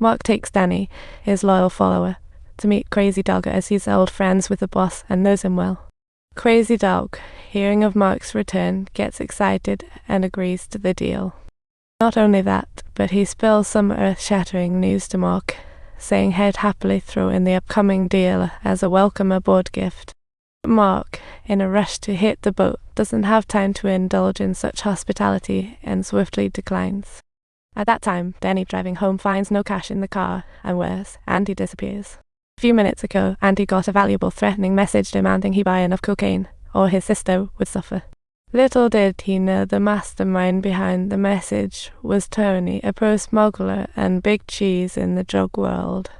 Mark takes Danny, his loyal follower, to meet Crazy Dog as he's old friends with the boss and knows him well. Crazy Dog, hearing of Mark's return, gets excited and agrees to the deal. Not only that, but he spills some earth-shattering news to Mark, saying he'd happily throw in the upcoming deal as a welcome aboard gift. Mark, in a rush to hit the boat, doesn't have time to indulge in such hospitality and swiftly declines. At that time, Danny driving home finds no cash in the car, and worse, Andy disappears. A few minutes ago, Andy got a valuable threatening message demanding he buy enough cocaine, or his sister would suffer. Little did he know the mastermind behind the message was Tony, a pro smuggler and big cheese in the drug world.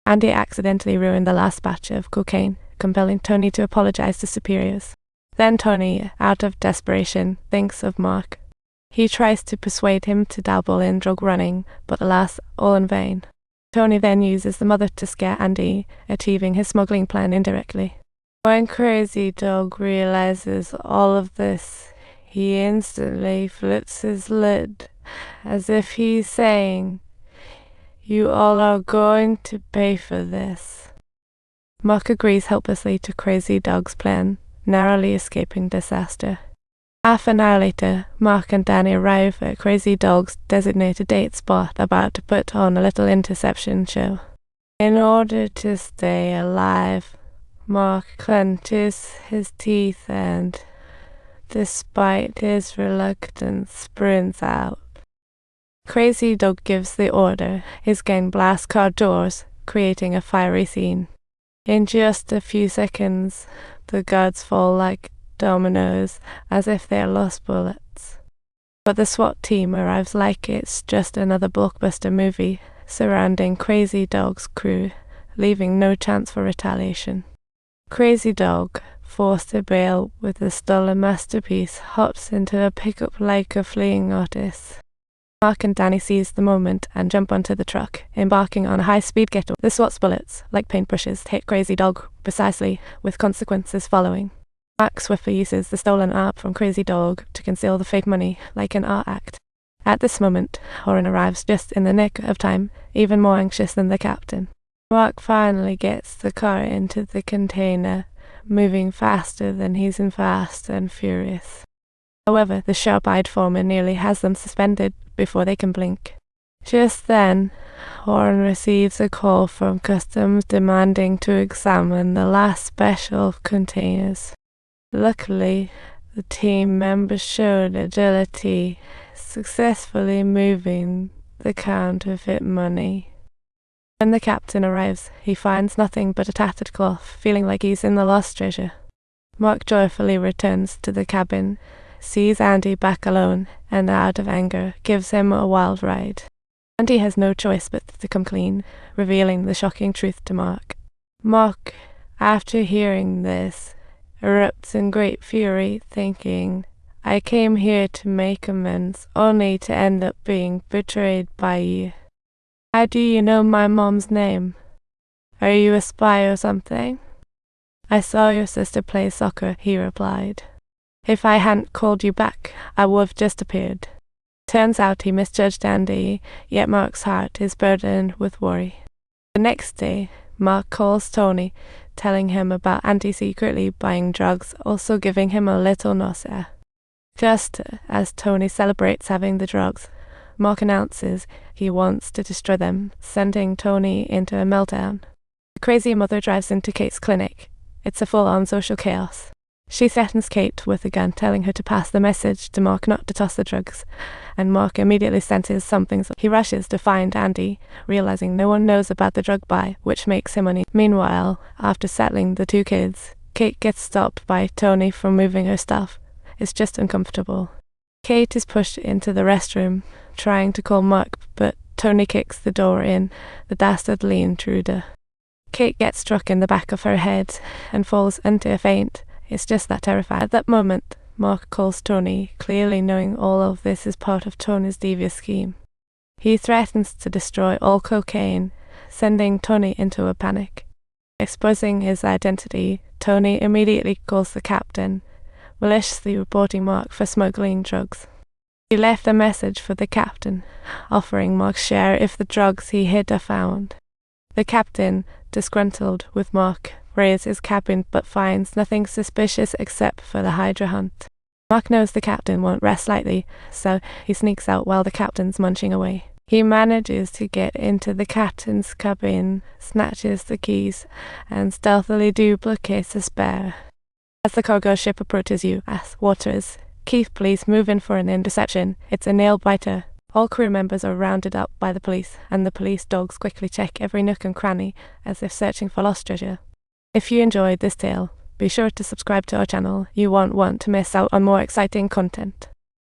Andy accidentally ruined the last batch of cocaine, compelling Tony to apologize to superiors. Then Tony, out of desperation, thinks of Mark. He tries to persuade him to dabble in drug running, but alas, all in vain. Tony then uses the mother to scare Andy, achieving his smuggling plan indirectly. When Crazy Dog realizes all of this, he instantly flips his lid, as if he's saying, "You all are going to pay for this." Mark agrees helplessly to Crazy Dog's plan, narrowly escaping disaster. Half an hour later, Mark and Danny arrive at Crazy Dog's designated date spot, about to put on a little interception show. In order to stay alive, Mark clenches his teeth and, despite his reluctance, sprints out. Crazy Dog gives the order. His gang blasts car doors, creating a fiery scene. In just a few seconds, the guards fall like dominoes, as if they're lost bullets. But the SWAT team arrives like it's just another blockbuster movie, surrounding Crazy Dog's crew, leaving no chance for retaliation. Crazy Dog, forced to bail with the stolen masterpiece, hops into a pickup like a fleeing artist. Mark and Danny seize the moment and jump onto the truck, embarking on a high-speed getaway. The SWAT's bullets, like paintbrushes, hit Crazy Dog precisely, with consequences following. Mark swiftly uses the stolen art from Crazy Dog to conceal the fake money, like an art act. At this moment, Horan arrives just in the nick of time, even more anxious than the captain. Mark finally gets the car into the container, moving faster than he's in Fast and Furious. However, the sharp-eyed foreman nearly has them suspended before they can blink. Just then, Horan receives a call from Customs demanding to examine the last special containers. Luckily, the team members showed agility, successfully moving the counterfeit money. When the captain arrives, he finds nothing but a tattered cloth, feeling like he's in the lost treasure. Mark joyfully returns to the cabin, sees Andy back alone, and out of anger, gives him a wild ride. Andy has no choice but to come clean, revealing the shocking truth to Mark. Mark, after hearing this, erupts in great fury, thinking, "I came here to make amends, only to end up being betrayed by you. How do you know my mom's name? Are you a spy or something?" "I saw your sister play soccer," he replied. "If I hadn't called you back, I would have just appeared." Turns out he misjudged Andy, yet Mark's heart is burdened with worry. The next day, Mark calls Tony, telling him about Andy secretly buying drugs, also giving him a little nausea. Just as Tony celebrates having the drugs, Mark announces he wants to destroy them, sending Tony into a meltdown. The crazy mother drives into Kate's clinic. It's a full-on social chaos. She threatens Kate with a gun, telling her to pass the message to Mark not to toss the drugs, and Mark immediately senses something, so he rushes to find Andy, realizing no one knows about the drug buy, which makes him uneasy. Meanwhile, after settling the two kids, Kate gets stopped by Tony from moving her stuff. It's just uncomfortable. Kate is pushed into the restroom, trying to call Mark, but Tony kicks the door in, the dastardly intruder. Kate gets struck in the back of her head and falls into a faint. It's just that terrifying. At that moment, Mark calls Tony, clearly knowing all of this is part of Tony's devious scheme. He threatens to destroy all cocaine, sending Tony into a panic. Exposing his identity, Tony immediately calls the captain, maliciously reporting Mark for smuggling drugs. He left a message for the captain, offering Mark's share if the drugs he hid are found. The captain, disgruntled with Mark, raids his cabin but finds nothing suspicious except for the Hydra hunt. Mark knows the captain won't rest lightly, so he sneaks out while the captain's munching away. He manages to get into the captain's cabin, snatches the keys, and stealthily duplicates the spare. As the cargo ship approaches USS Waters, Keith police move in for an interception. It's a nail-biter. All crew members are rounded up by the police, and the police dogs quickly check every nook and cranny as if searching for lost treasure. If you enjoyed this tale, be sure to subscribe to our channel. You won't want to miss out on more exciting content.